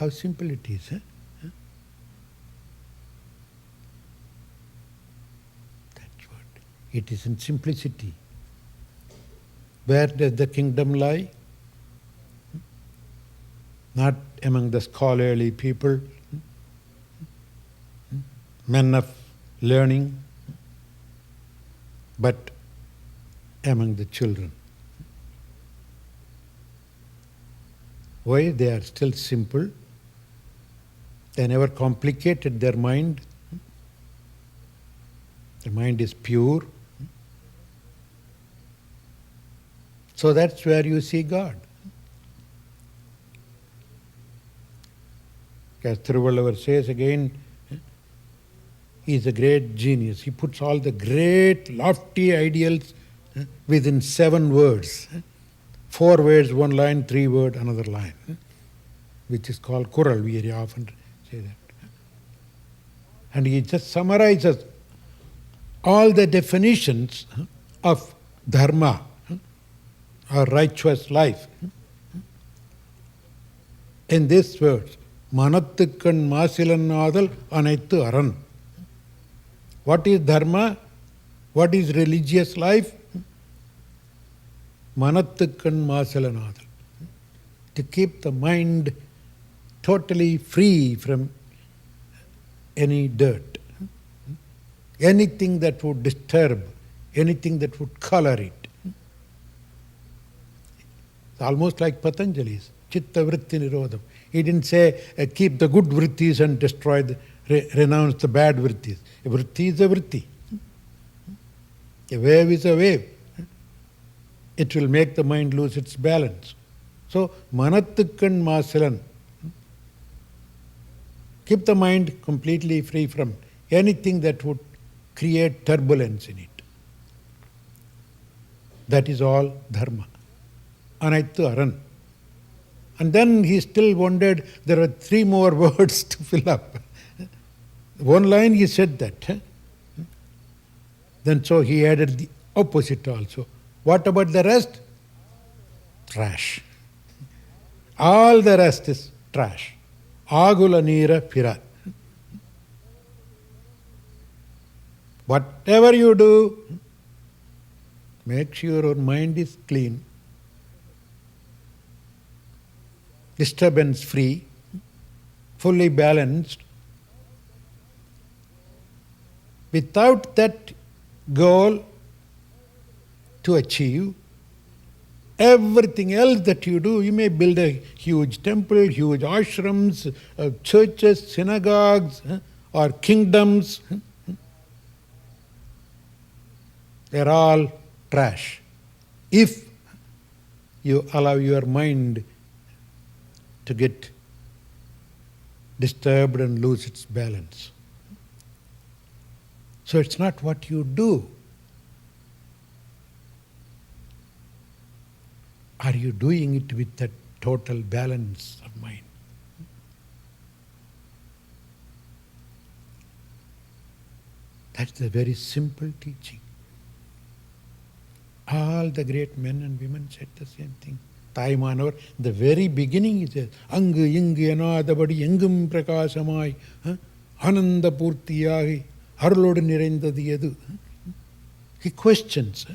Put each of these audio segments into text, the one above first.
how simple it is. That's what. It is in simplicity. Where does the kingdom lie? Not among the scholarly people, men of learning, but among the children. Why? They are still simple. They never complicated their mind. The mind is pure. So that's where you see God. As Thiruvalluvar says again, he is a great genius. He puts all the great, lofty ideals within 7 words. 4 words, 1 line, 3 words, another line, which is called Kural. We very often say that. And he just summarizes all the definitions of dharma, or righteous life, in this words. Manattukkan Masilanadal Anaithu Aran. What is dharma? What is religious life? Manattukkan Masilanadal. To keep the mind totally free from any dirt, anything that would disturb, anything that would color it. It's almost like Patanjali's Chitta Vritti Nirodham. He didn't say keep the good vrittis and destroy renounce the bad vrittis. A vritti is a vritti. A wave is a wave. It will make the mind lose its balance. So, manattukkan masilan. Keep the mind completely free from anything that would create turbulence in it. That is all dharma. Anaithu aran. And then he still wondered, there are 3 more words to fill up. 1 line he said that. Then so he added the opposite also. What about the rest? Trash. All the rest is trash. Agula neera pira. Whatever you do, make sure your mind is clean, disturbance free, fully balanced. Without that goal to achieve, everything else that you do, you may build a huge temple, huge ashrams, churches, synagogues, or kingdoms. They're all trash. If you allow your mind to get disturbed and lose its balance. So it's not what you do. Are you doing it with that total balance of mind? That's a very simple teaching. All the great men and women said the same thing. Taimanor, the very beginning he says, Angu ingu enadabadi engum prakasamai, ananda purtiyagi, arlodu niraindadu edu. He questions.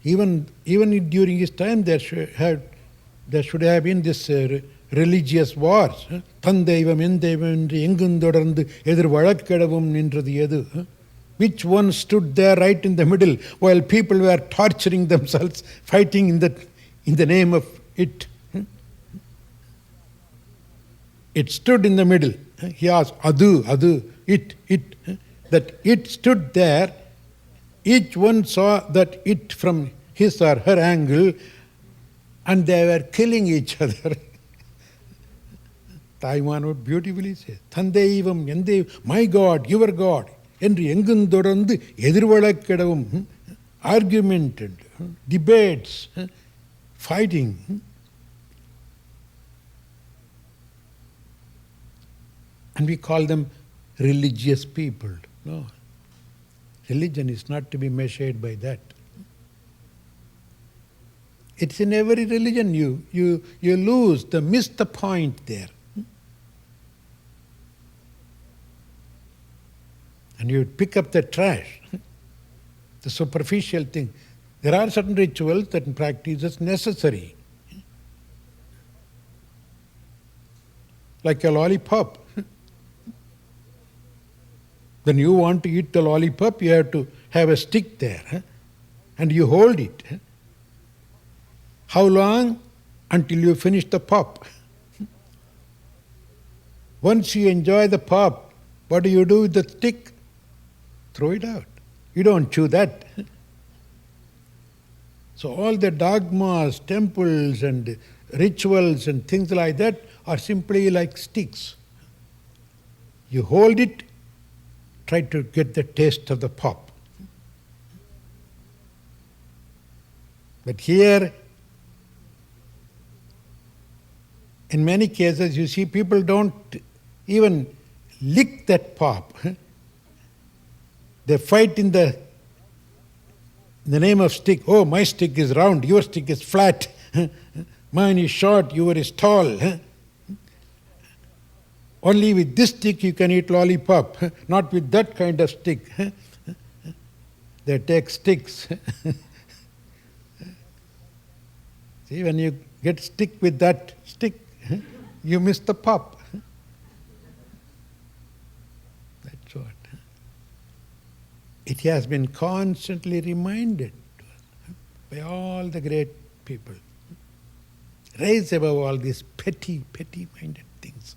Even during his time there should have been this religious wars. Thandeivam endeivam என்று எங்கும் தொடர்ந்து எதிர் வழக்கிடவும் நின்றது எது? Which one stood there right in the middle while people were torturing themselves, fighting in the name of it? It stood in the middle. He asked, Adu, it. That it stood there. Each one saw that it from his or her angle, and they were killing each other. Taiwan would beautifully say, Thandeivam, Yandeiv, my God, your God. என்று எங்கும் தொடர்ந்து எதிர்வழக்கிடவும் argumented, debates, fighting. And we call them religious people. No. Religion is not to be measured by that. It's in every religion. You miss the point there. And you pick up the trash, the superficial thing. There are certain rituals that in practice is necessary. Like a lollipop. When you want to eat the lollipop, you have to have a stick there. And you hold it. How long? Until you finish the pop. Once you enjoy the pop, what do you do with the stick? Throw it out. You don't chew that. So all the dogmas, temples and rituals and things like that are simply like sticks. You hold it, try to get the taste of the pop. But here, in many cases, you see people don't even lick that pop. They fight in the name of stick. Oh, my stick is round, your stick is flat. Mine is short, yours is tall. Only with this stick you can eat lollipop, not with that kind of stick. They take sticks. See, when you get stick with that stick, you miss the pop. That's what. It has been constantly reminded to us by all the great people. Rise above all these petty-minded things.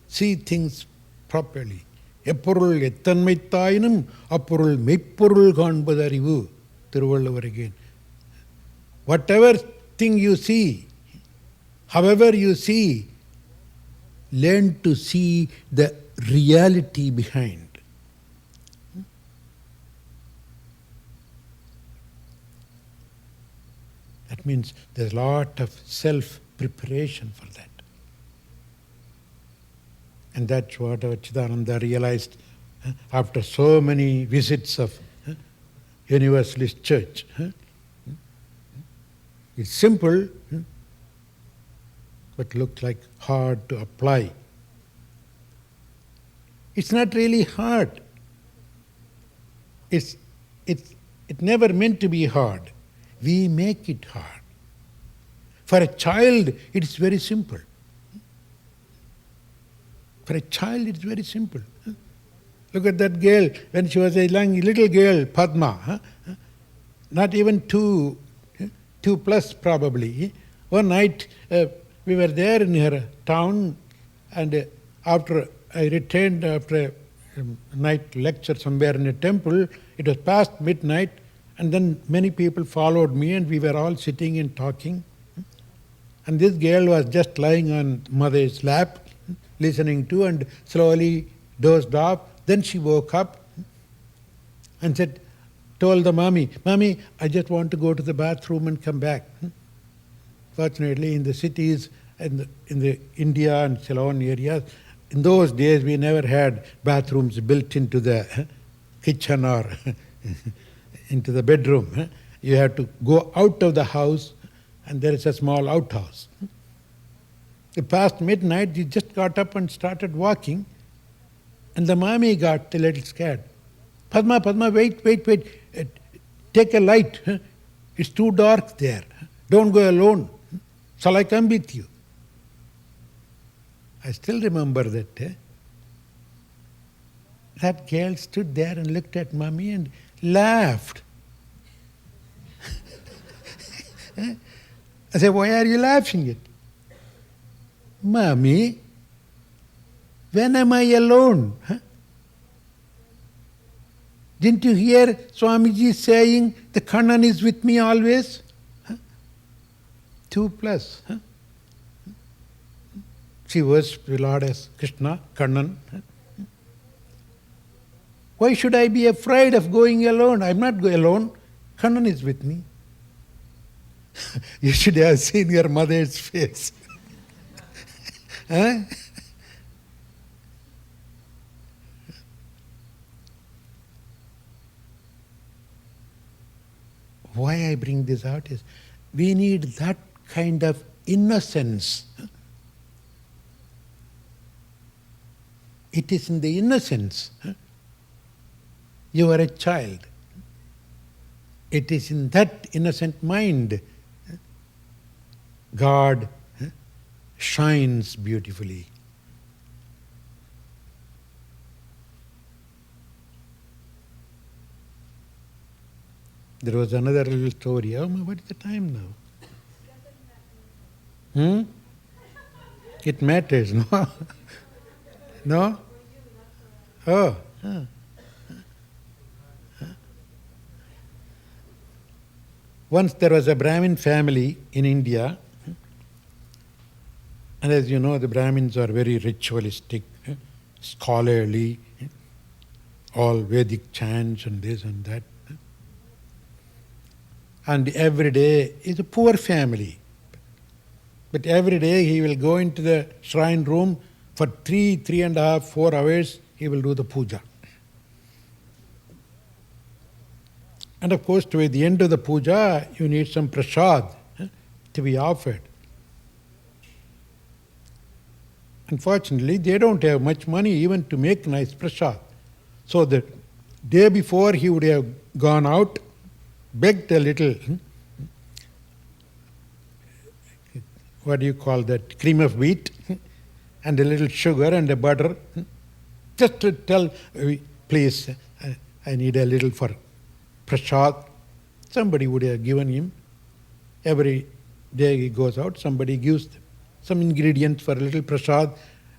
See things properly. எப்பொருள் எத்தன்மைத்தாயினும் அப்பொருள் மெய்ப்பொருள் காண்பதறிவு. Thiruvalluvar again. Whatever thing you see, however you see, learn to see the reality behind. That means there's a lot of self-preparation for that. And that's what Satchidananda realized after so many visits of Universalist Church. It's simple, but looks like hard to apply. It's not really hard. It never meant to be hard. We make it hard. For a child, it's very simple. For a child, it's very simple. Look at that girl, when she was a little girl, Padma, not even two plus probably. One night, we were there in her town, and after I returned after a night lecture somewhere in a temple, it was past midnight, and then many people followed me, and we were all sitting and talking. And this girl was just lying on mother's lap, listening to, and slowly dozed off. Then she woke up and told the mommy, "Mommy, I just want to go to the bathroom and come back." Fortunately, in the cities, in the India and Ceylon areas, in those days we never had bathrooms built into the kitchen or into the bedroom. You have to go out of the house, and there is a small outhouse. Past midnight, she just got up and started walking, and the mommy got a little scared. Padma, wait. Take a light. It's too dark there. Don't go alone. Shall I come with you? I still remember that. That girl stood there and looked at mommy and laughed. I said, "Why are you laughing at? Mommy, when am I alone? Didn't you hear Swamiji saying, the Kannan is with me always? 2 plus. She was the Lord as Krishna, Kannan. Why should I be afraid of going alone? I'm not going alone. Kannan is with me. You should have seen your mother's face. bring this out is, we need that kind of innocence. It is in the innocence. You are a child. It is in that innocent mind God shines beautifully. There was another little story. Oh, what is the time now? It matters, no? No? Oh. Once there was a Brahmin family in India, and as you know, the Brahmins are very ritualistic, scholarly, all Vedic chants and this and that. And every day is a poor family. But every day he will go into the shrine room for 3.5, 4 hours, he will do the puja. And of course, toward the end of the puja, you need some prasad to be offered. Unfortunately, they don't have much money even to make nice prasad. So the day before, he would have gone out, begged a little, what do you call that, cream of wheat, and a little sugar and a butter, just to tell, please, I need a little for prasad. Somebody would have given him. Every day he goes out, somebody gives some ingredients for a little prasad,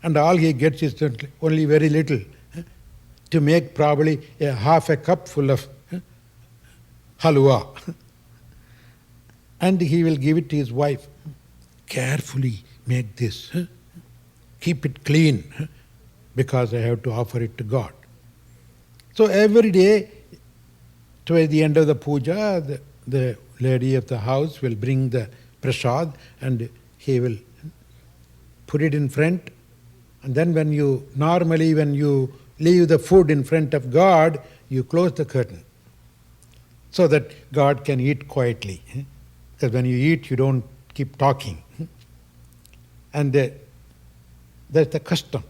and all he gets is only very little, to make probably half a cup full of halwa. And he will give it to his wife. Carefully make this. Keep it clean, because I have to offer it to God. So every day, toward the end of the puja, the lady of the house will bring the prasad and he will put it in front. And then when you leave the food in front of God, you close the curtain so that God can eat quietly. Because when you eat, you don't keep talking. And that's the custom.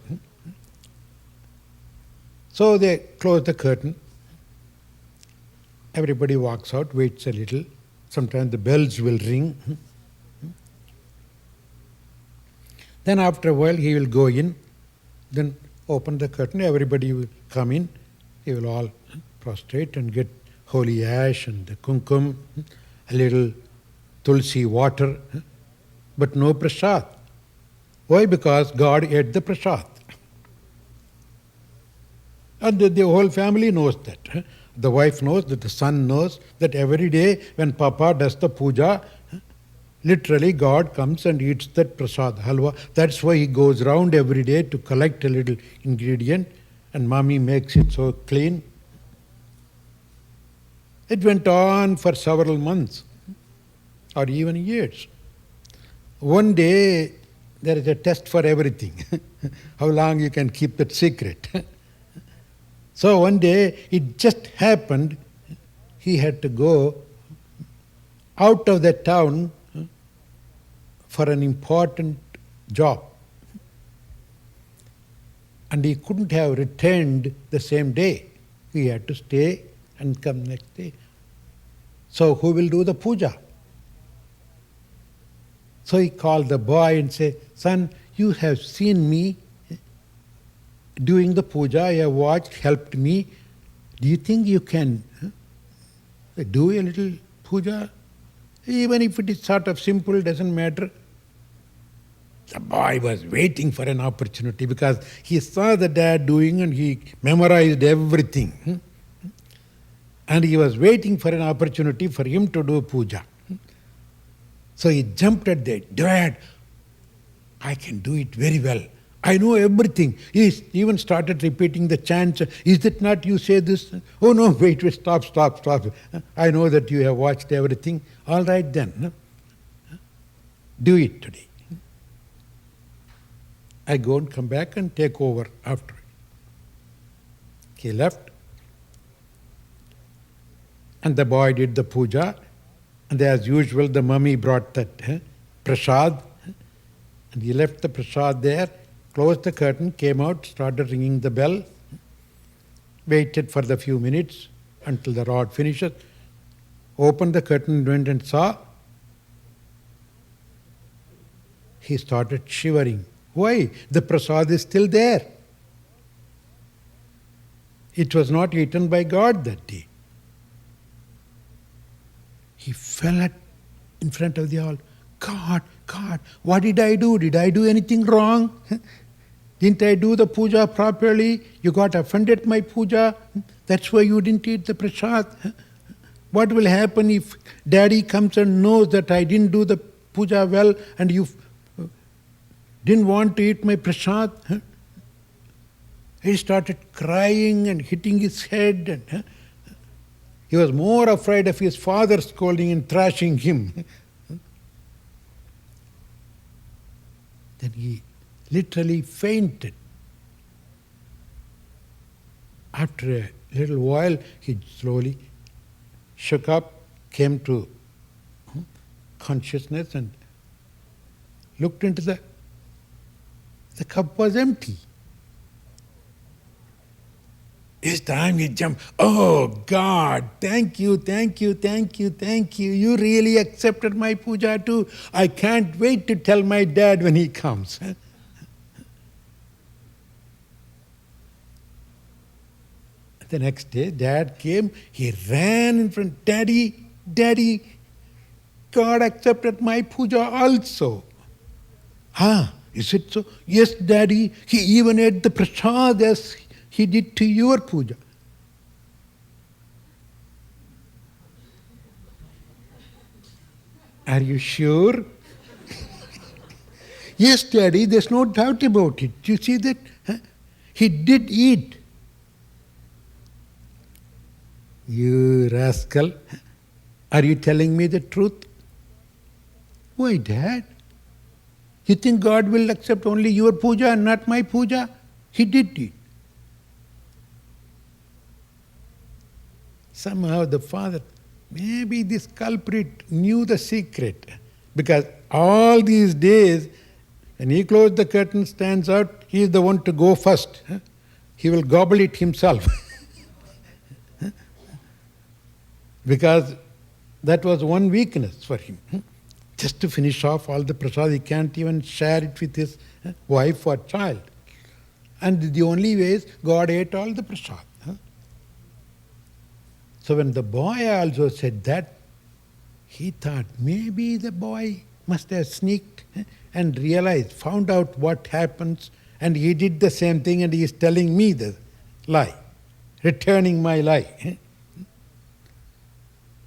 So they close the curtain. Everybody walks out, waits a little. Sometimes the bells will ring. Then after a while he will go in, then open the curtain, everybody will come in. He will all prostrate and get holy ash and the kumkum, a little tulsi water, but no prasad. Why? Because God ate the prasad. And the whole family knows that. The wife knows, that the son knows, that every day when Papa does the puja, literally God comes and eats that prasad, halwa. That's why he goes around every day to collect a little ingredient, and mommy makes it so clean. It went on for several months, or even years. One day, there is a test for everything. How long you can keep that secret. So one day, it just happened, he had to go out of the town for an important job. And he couldn't have returned the same day. He had to stay and come next day. So who will do the puja? So he called the boy and said, son, you have seen me doing the puja, I have watched, helped me. Do you think you can do a little puja? Even if it is sort of simple, doesn't matter. The boy was waiting for an opportunity because he saw the dad doing and he memorized everything. And he was waiting for an opportunity for him to do puja. So he jumped at that. Dad, I can do it very well. I know everything. He even started repeating the chants. Is it not you say this? Oh no, wait, stop. I know that you have watched everything. All right then. Do it today. I go and come back and take over after. He left. And the boy did the puja. And as usual, the mummy brought that prasad, and he left the prasad there, closed the curtain, came out, started ringing the bell, waited for the few minutes until the rod finishes, opened the curtain, went and saw. He started shivering. Why? The prasad is still there. It was not eaten by God that day. He fell in front of the altar. God, what did I do? Did I do anything wrong? Didn't I do the puja properly? You got offended at my puja. That's why you didn't eat the prasad. What will happen if Daddy comes and knows that I didn't do the puja well and you didn't want to eat my prasad? He started crying and hitting his head. And he was more afraid of his father scolding and thrashing him. Then he literally fainted. After a little while, he slowly shook up, came to consciousness and looked into the cup was empty. This time he jumped, oh God, thank you. You really accepted my puja too. I can't wait to tell my dad when he comes. The next day, Dad came, he ran in front, Daddy, God accepted my puja also. Is it so? Yes, Daddy, he even ate the prasad as he did to your puja. Are you sure? Yes, Daddy, there's no doubt about it. You see that? He did eat. You rascal, are you telling me the truth? Why, Dad? You think God will accept only your puja and not my puja? He did it. Somehow the father, maybe this culprit knew the secret, because all these days, when he closed the curtain, stands out, he is the one to go first. He will gobble it himself. Because that was one weakness for him. Just to finish off all the prasad, he can't even share it with his wife or child. And the only way is God ate all the prasad. So when the boy also said that, he thought maybe the boy must have sneaked and realized, found out what happens, and he did the same thing and he is telling me the lie, returning my lie.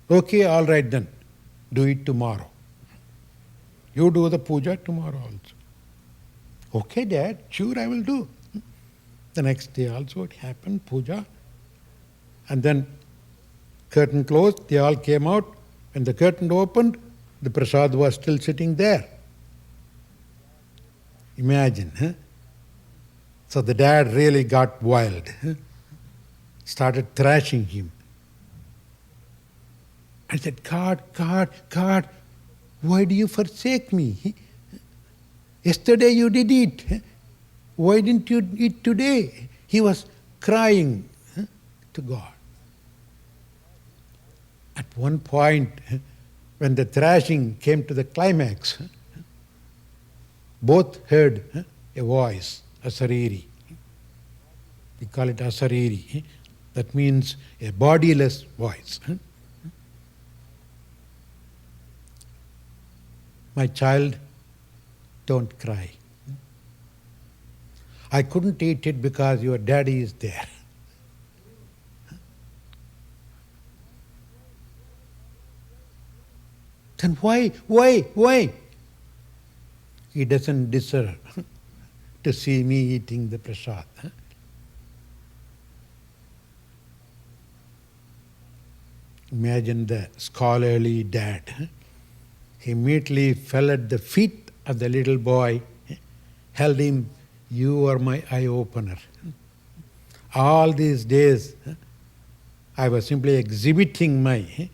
Okay, all right then, do it tomorrow. You do the puja tomorrow also. Okay, Dad, sure I will do. The next day also it happened, puja. And then curtain closed, they all came out. When the curtain opened, the prasad was still sitting there. Imagine, So the dad really got wild, started thrashing him. I said, God, why do you forsake me? Yesterday you did eat. Why didn't you eat today? He was crying to God. At one point, when the thrashing came to the climax, both heard a voice, asariri. We call it asariri. That means a bodiless voice. My child, don't cry. I couldn't eat it because your daddy is there. Then why? He doesn't deserve to see me eating the prasad. Imagine the scholarly dad. He immediately fell at the feet of the little boy, held him, you are my eye-opener. All these days, I was simply exhibiting my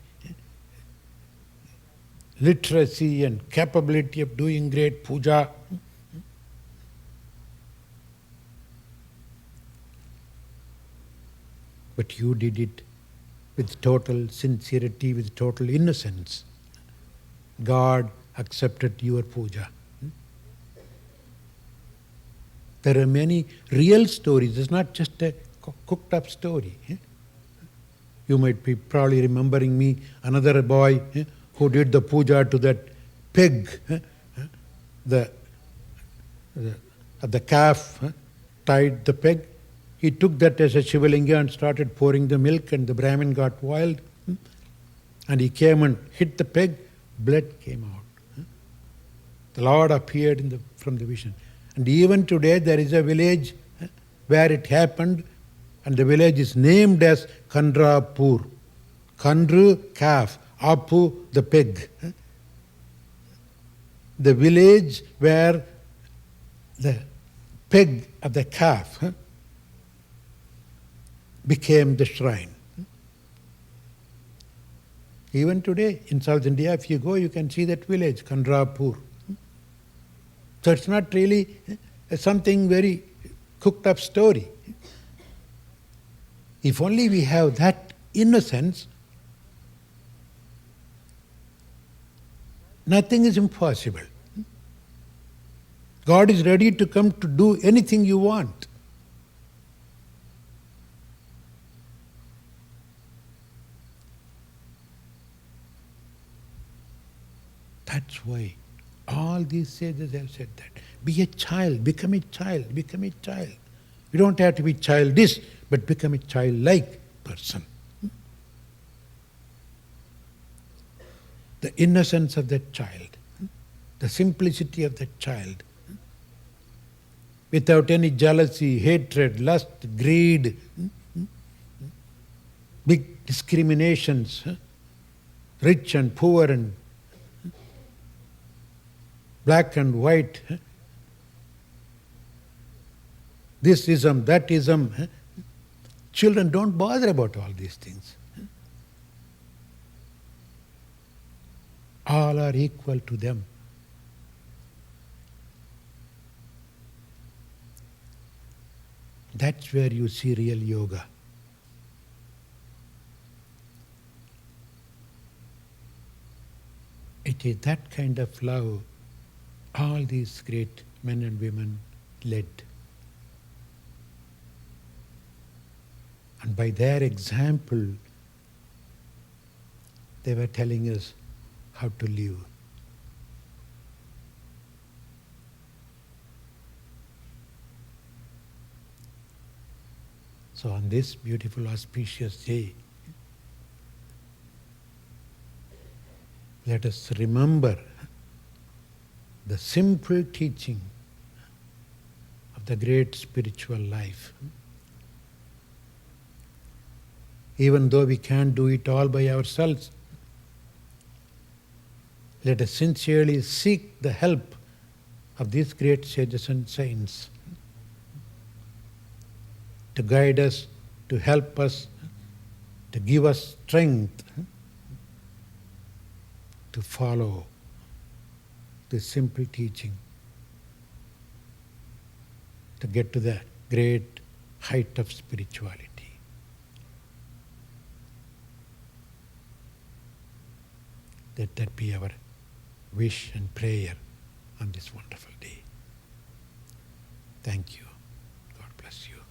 literacy and capability of doing great puja. But you did it with total sincerity, with total innocence. God accepted your puja. There are many real stories. It's not just a cooked up story. You might be probably remembering me, another boy who did the puja to that pig, the calf, tied the pig. He took that as a Shivalinga and started pouring the milk, and the Brahmin got wild. And he came and hit the pig, blood came out. The Lord appeared from the vision. And even today there is a village where it happened, and the village is named as Kandrapur. Kandru, calf, Apu, the pig. The village where the pig of the calf became the shrine. Even today in South India, if you go, you can see that village, Kandrapur. So it's not really something very cooked up story. If only we have that innocence, nothing is impossible. God is ready to come to do anything you want. That's why all these sages have said that. Be a child, become a child, become a child. You don't have to be childish, but become a childlike person. The innocence of that child, the simplicity of that child, without any jealousy, hatred, lust, greed, big discriminations, rich and poor and black and white, this ism, that ism. Children don't bother about all these things. All are equal to them. That's where you see real yoga. It is that kind of love all these great men and women led. And by their example, they were telling us how to live. So on this beautiful auspicious day, let us remember the simple teaching of the great spiritual life. Even though we can't do it all by ourselves, let us sincerely seek the help of these great sages and saints to guide us, to help us, to give us strength to follow this simple teaching, to get to the great height of spirituality. Let that be our wish and prayer on this wonderful day. Thank you. God bless you.